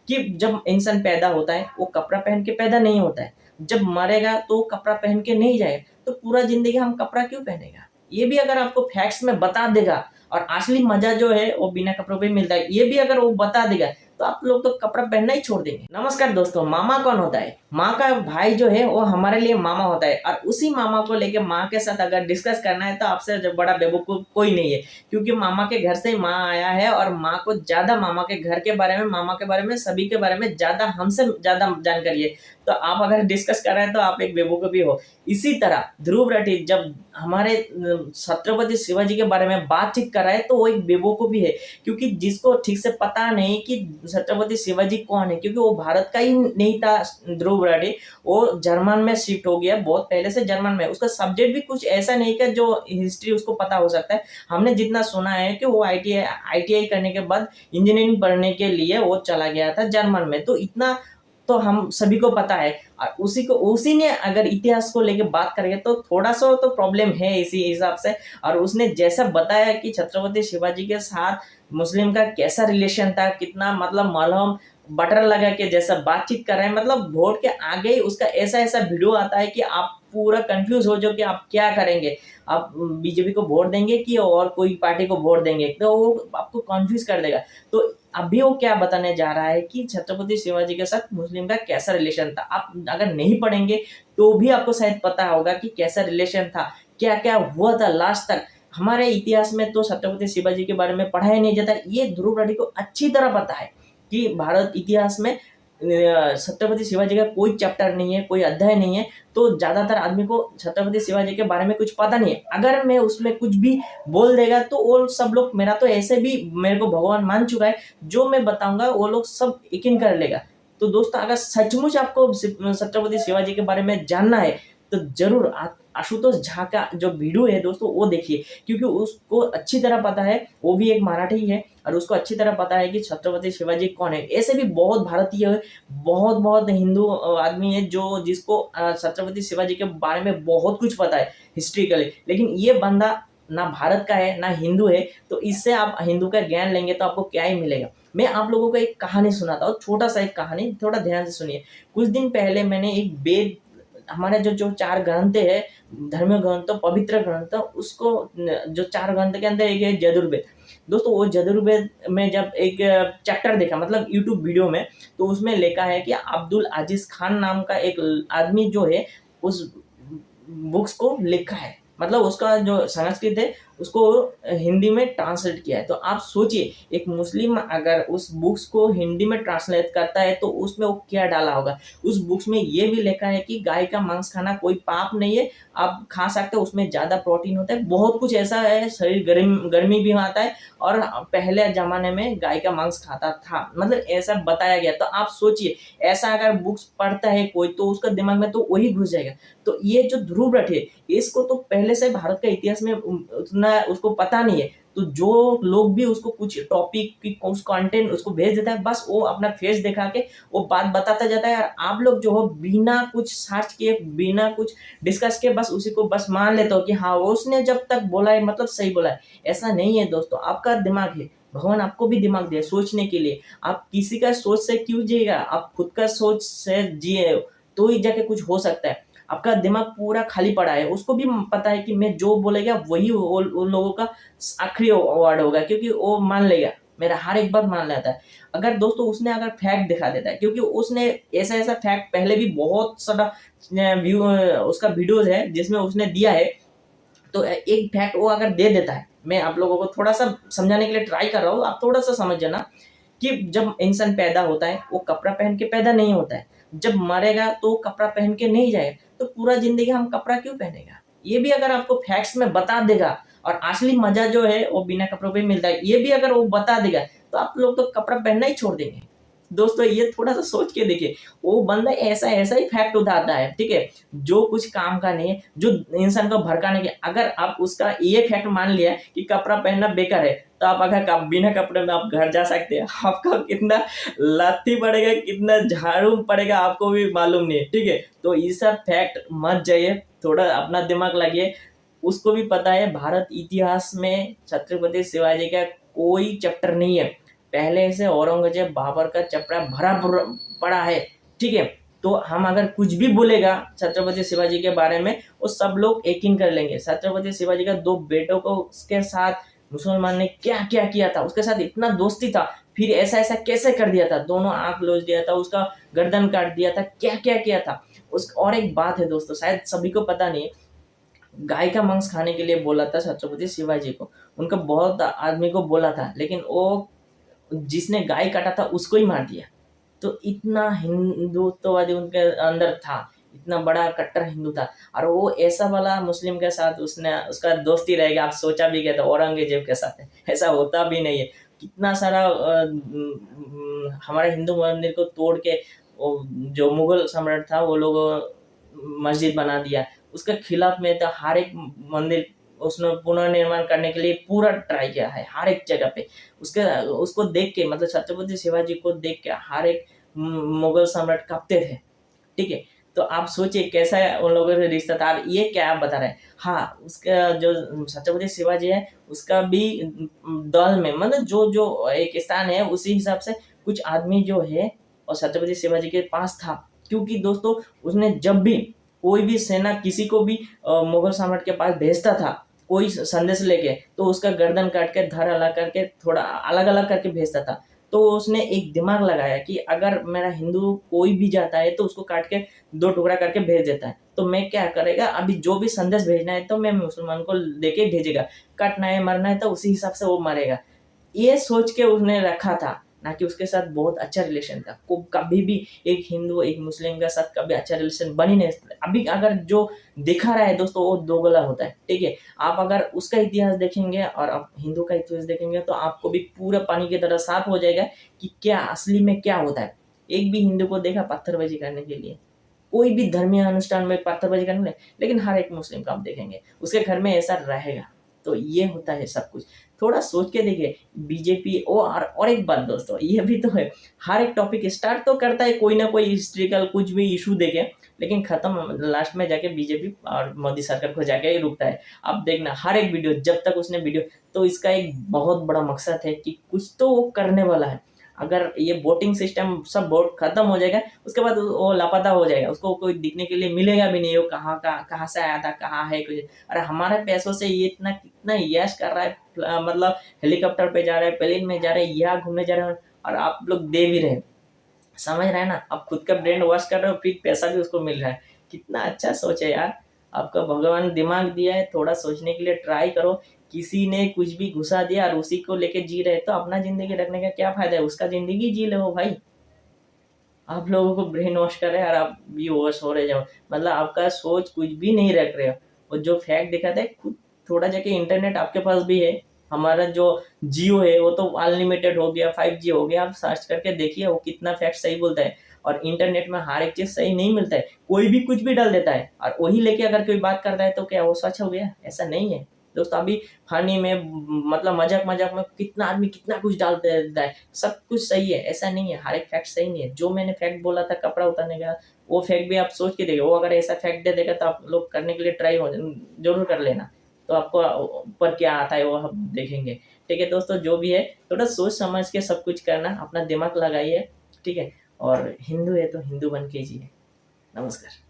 कि जब इंसान पैदा होता है वो कपड़ा पहन के पैदा नहीं होता है, जब मरेगा तो कपड़ा पहन के नहीं जाएगा, तो पूरा जिंदगी हम कपड़ा क्यों पहनेगा? ये भी अगर आपको फैक्ट्स में बता देगा और असली मजा जो है वो बिना कपड़ों पे मिलता है, ये भी अगर वो बता देगा तो आप लोग तो कपड़ा पहनना ही छोड़ देंगे। नमस्कार दोस्तों, मामा कौन होता है? माँ का भाई जो है वो हमारे लिए मामा होता है, और उसी मामा को लेके माँ के साथ अगर डिस्कस करना है तो आपसे जो बड़ा बेवकूफ कोई नहीं है, क्योंकि मामा के घर से माँ आया है और माँ को ज्यादा मामा के घर के बारे में, मामा के बारे में, सभी के बारे में ज्यादा, हमसे ज्यादा जानकारी है। तो आप अगर डिस्कस कर रहे हैं तो आप एक बेवकूफ भी हो। इसी तरह ध्रुव राठी जब हमारे छत्रपति शिवाजी के बारे में बातचीत कर रहा है तो वो एक बेवकूफी है, क्योंकि जिसको ठीक से पता नहीं कि छत्रपति शिवाजी कौन है, क्योंकि वो भारत का ही नहीं था। ध्रुव राठी वो जर्मन में शिफ्ट हो गया, बहुत पहले से जर्मन में। उसका सब्जेक्ट भी कुछ ऐसा नहीं कि जो हिस्ट्री उसको पता हो सकता है। हमने जितना सुना है कि वो आईटीआई करने के बाद इंजीनियरिंग पढ़ने के लिए वो चला गया था जर्मन में, तो इतना तो हम सभी को पता है। और उसी ने अगर इतिहास को लेके बात करेंगे तो थोड़ा सा तो प्रॉब्लम है इसी हिसाब से। और उसने जैसा बताया कि छत्रपति शिवाजी के साथ मुस्लिम का कैसा रिलेशन था, कितना मतलब मलहम बटर लगा के जैसा बातचीत कर रहे हैं, मतलब वोट के आगे ही उसका ऐसा ऐसा वीडियो आता है कि आप पूरा कंफ्यूज हो जाओ कि आप क्या करेंगे, आप बीजेपी को वोट देंगे कि और कोई पार्टी को वोट देंगे, तो वो आपको कंफ्यूज कर देगा। तो अभी वो क्या बताने जा रहा है कि छत्रपति शिवाजी के साथ मुस्लिम का कैसा रिलेशन था। आप अगर नहीं पढ़ेंगे तो भी आपको शायद पता होगा कि कैसा रिलेशन था, क्या क्या हुआ था लास्ट तक। हमारे इतिहास में तो छत्रपति शिवाजी के बारे में पढ़ाया नहीं जाता, ये ध्रुव राठी को अच्छी तरह पता है कि भारत इतिहास में छत्रपति शिवाजी का कोई चैप्टर नहीं है, कोई अध्याय नहीं है। तो ज्यादातर आदमी को छत्रपति शिवाजी के बारे में कुछ पता नहीं है। अगर मैं उसमें कुछ भी बोल देगा तो वो सब लोग, मेरा तो ऐसे भी मेरे को भगवान मान चुका है, जो मैं बताऊंगा वो लोग सब यकीन कर लेगा। तो दोस्तों, अगर सचमुच आपको छत्रपति शिवाजी के बारे में जानना है तो जरूर आशुतोष झा का जो वीडियो है दोस्तों वो देखिए, क्योंकि उसको अच्छी तरह पता है, वो भी एक मराठी है और उसको अच्छी तरह पता है कि छत्रपति शिवाजी कौन है। ऐसे भी बहुत भारतीय, बहुत बहुत हिंदू आदमी है जो जिसको छत्रपति शिवाजी के बारे में बहुत कुछ पता है हिस्ट्रिकली, लेकिन ये बंदा ना भारत का है ना हिंदू है। तो इससे आप हिंदू का ज्ञान लेंगे तो आपको क्या ही मिलेगा। मैं आप लोगों को एक कहानी सुनाता हूँ, छोटा सा एक कहानी, थोड़ा ध्यान से सुनिए। कुछ दिन पहले मैंने एक वेद, हमारे जो जो चार ग्रंथ है, धर्म ग्रंथ, पवित्र ग्रंथ, उसको जो चार ग्रंथ के अंदर एक है यजुर्वेद। दोस्तों, वो यजुर्वेद में जब एक चैप्टर देखा, मतलब यूट्यूब वीडियो में, तो उसमें लिखा है कि अब्दुल अजीज खान नाम का एक आदमी जो है उस बुक्स को लिखा है, मतलब उसका जो संस्कृत है उसको हिंदी में ट्रांसलेट किया है। तो आप सोचिए, एक मुस्लिम अगर उस बुक्स को हिंदी में ट्रांसलेट करता है तो उसमें वो क्या डाला होगा। उस बुक्स में ये भी लिखा है कि गाय का मांस खाना कोई पाप नहीं है, आप खा सकते हो, उसमें ज्यादा प्रोटीन होता है, बहुत कुछ ऐसा है, शरीर गर्मी भी आता है, और पहले जमाने में गाय का मांस खाता था, मतलब ऐसा बताया गया। तो आप सोचिए, ऐसा अगर बुक्स पढ़ता है कोई तो उसका दिमाग में तो वही घुस जाएगा। तो ये जो ध्रुव राठी है, इसको तो पहले से भारत का इतिहास में उतना उसको पता नहीं है। तो जो लोग भी उसको कुछ टॉपिक की कुछ कंटेंट उसको भेज देता है, बस वो अपना फेस दिखा के वो बात बताता जाता है, और आप लोग जो हो बिना कुछ सर्च किए, बिना कुछ डिस्कस किए, बस उसी को बस मान लेते हो कि हाँ उसने जब तक बोला है मतलब सही बोला है। ऐसा नहीं है दोस्तों, आपका दिमाग है, भगवान आपको भी दिमाग दिया सोचने के लिए। आप किसी का सोच से क्यों जिएगा, आप खुद का सोच से जिए तो ही जाके कुछ हो सकता है। आपका दिमाग पूरा खाली पड़ा है, उसको भी पता है कि मैं जो बोलेगा वही उन लोगों का आखिरी वर्ड होगा, क्योंकि वो मान लेगा, मेरा हर एक बात मान लेता है। अगर दोस्तों उसने अगर फैक्ट दिखा देता है, क्योंकि उसने ऐसा ऐसा फैक्ट पहले भी बहुत सारा व्यू उसका वीडियोज है जिसमें उसने दिया है। तो एक फैक्ट वो अगर दे देता है, मैं आप लोगों को थोड़ा सा समझाने के लिए ट्राई कर रहा हूँ, आप थोड़ा सा समझ जाना कि जब इंसान पैदा होता है वो कपड़ा पहन के पैदा नहीं होता है, जब मरेगा तो कपड़ा पहन के नहीं जाएगा, तो पूरा जिंदगी हम कपड़ा क्यों पहनेगा। ये भी अगर आपको फैक्ट्स में बता देगा, और असली मजा जो है वो बिना कपड़ों पे मिलता है, ये भी अगर वो बता देगा तो आप लोग तो कपड़ा पहनना ही छोड़ देंगे। दोस्तों, ये थोड़ा सा सोच के देखिए, वो बंदा ऐसा ऐसा ही फैक्ट उठाता है, ठीक है, जो कुछ काम का नहीं है, जो इंसान को भड़काने के। अगर आप उसका ये फैक्ट मान लिया कि कपड़ा पहनना बेकार है, तो आप अगर बिना कपड़े में आप घर जा सकते हैं, आपका कितना लाठी पड़ेगा, कितना झाड़ू पड़ेगा आपको भी मालूम नहीं है, ठीक है। तो ये सब फैक्ट मत जाइए, थोड़ा अपना दिमाग लगाइए। उसको भी पता है भारत इतिहास में छत्रपति शिवाजी का कोई चैप्टर नहीं है, पहले से औरंगजेब बाबर का चपड़ा भरा पड़ा है, ठीक है। तो हम अगर कुछ भी बोलेगा छत्रपति शिवाजी के बारे में, वो सब लोग यकीन कर लेंगे। छत्रपति शिवाजी का 2 बेटों को उसके साथ मुसलमान ने क्या क्या किया था, उसके साथ इतना दोस्ती था, फिर ऐसा ऐसा कैसे कर दिया था, दोनों आंख लौट दिया था, उसका गर्दन काट दिया था, क्या क्या किया था उस। और एक बात है दोस्तों, शायद सभी को पता नहीं, गाय का मांस खाने के लिए बोला था छत्रपति शिवाजी को, उनका बहुत आदमी को बोला था, लेकिन वो जिसने गाय काटा था उसको ही मार दिया। तो इतना हिंदुत्ववादी उनके अंदर था, इतना बड़ा कट्टर हिंदू था, और वो ऐसा वाला मुस्लिम के साथ उसने उसका दोस्ती रहेगा, आप सोचा भी क्या था औरंगजेब के साथ है, ऐसा होता भी नहीं है। कितना सारा हमारे हिंदू मंदिर को तोड़ के जो मुगल सम्राट था वो लोग मस्जिद बना दिया, उसके खिलाफ में तो हर एक मंदिर उसने पुनर्निर्माण करने के लिए पूरा ट्राई किया है, हर एक जगह पे। उसको देख के, मतलब छत्रपति शिवाजी को देख के हर एक मुगल सम्राट कांपते थे, ठीक है। तो आप सोचिए कैसा है उन लोगों से रिश्ता था। ये क्या आप बता रहे हैं। हाँ, उसका जो छत्रपति शिवाजी है उसका भी दल में, मतलब जो जो एक स्थान है उसी हिसाब से कुछ आदमी जो है और छत्रपति शिवाजी के पास था, क्योंकि दोस्तों उसने जब भी कोई भी सेना किसी को भी मुगल सम्राट के पास भेजता था कोई संदेश लेके, तो उसका गर्दन काट के धड़ अलग करके थोड़ा अलग अलग करके भेजता था। तो उसने एक दिमाग लगाया कि अगर मेरा हिंदू कोई भी जाता है तो उसको काट के 2 टुकड़ा करके भेज देता है, तो मैं क्या करेगा, अभी जो भी संदेश भेजना है तो मैं मुसलमान को देके भेजेगा, कटना है मरना है तो उसी हिसाब से वो मरेगा। ये सोच के उसने रखा था, ना कि उसके साथ बहुत अच्छा रिलेशन था। को कभी भी एक हिंदू एक मुस्लिम के साथ कभी अच्छा रिलेशन बन ही नहीं सकता। अभी अगर जो दिखा रहा है दोस्तों वो दोगला होता है, ठीक है। आप अगर उसका इतिहास देखेंगे और आप हिंदू का इतिहास देखेंगे तो आपको भी पूरा पानी की तरह साफ हो जाएगा कि क्या असली में क्या होता है। एक भी हिंदू को देखा पत्थरबाजी करने के लिए, कोई भी धर्मीय अनुष्ठान में पत्थरबाजी करने में, लेकिन हर एक मुस्लिम को आप देखेंगे उसके घर में ऐसा रहेगा। तो ये होता है सब कुछ, थोड़ा सोच के देखिए। बीजेपी और एक बात दोस्तों ये भी तो है, हर एक टॉपिक स्टार्ट तो करता है कोई ना कोई हिस्ट्रिकल कुछ भी इशू देके, लेकिन खत्म लास्ट में जाके बीजेपी और मोदी सरकार को जाके ही रुकता है। आप देखना हर एक वीडियो, जब तक उसने वीडियो, तो इसका एक बहुत बड़ा मकसद है कि कुछ तो वो करने वाला है। अगर ये वोटिंग सिस्टम सब वोट खत्म हो जाएगा उसके बाद वो लापता हो जाएगा, उसको कोई दिखने के लिए मिलेगा भी नहीं, वो कहाँ से आया था, कहाँ है कुछ। अरे हमारे पैसों से ये इतना कितना यश कर रहा है, मतलब हेलीकॉप्टर पे जा रहे हैं, प्लेन में जा रहे हैं, यहाँ घूमने जा रहे हैं, और आप लोग दे भी रहे हैं। समझ रहे हैं ना, आप खुद का ब्रेन वॉश कर रहे हो, फिर पैसा भी उसको मिल रहा है। कितना अच्छा सोच है यार, आपका भगवान दिमाग दिया है, थोड़ा सोचने के लिए ट्राई करो। किसी ने कुछ भी घुसा दिया और उसी को लेके जी रहे, तो अपना जिंदगी रखने का क्या फायदा है, उसका जिंदगी जी लो भाई। आप लोगों को ब्रेन वॉश कर रहे हैं और आप भी वॉश हो रहे जाओ, मतलब आपका सोच कुछ भी नहीं रख रहे हो। और जो फैक्ट दिखाता है खुद थोड़ा जाके, इंटरनेट आपके पास भी है, हमारा जो जियो है वो तो अनलिमिटेड हो गया, 5G हो गया, आप सर्च करके देखिए वो कितना फैक्ट सही बोलता है। और इंटरनेट में हर एक चीज सही नहीं मिलता है, कोई भी कुछ भी डाल देता है, और वही लेके अगर कोई बात करता है तो क्या वो सच हो गया, ऐसा नहीं है दोस्तों। अभी फनी में, मतलब मजाक मजाक में कितना आदमी कितना कुछ डाल देता है, सब कुछ सही है ऐसा नहीं है, हर एक फैक्ट सही नहीं है। जो मैंने फैक्ट बोला था कपड़ा उतारने का, वो फैक्ट भी आप सोच के देखिए, वो अगर ऐसा फैक्ट दे देगा तो आप लोग करने के लिए ट्राई जरूर कर लेना, तो आपको ऊपर क्या आता है वो हम देखेंगे। ठीक है दोस्तों, जो भी है थोड़ा सोच समझ के सब कुछ करना, अपना दिमाग लगाइए, ठीक है। और हिंदू है तो हिंदू बन के जिए। नमस्कार।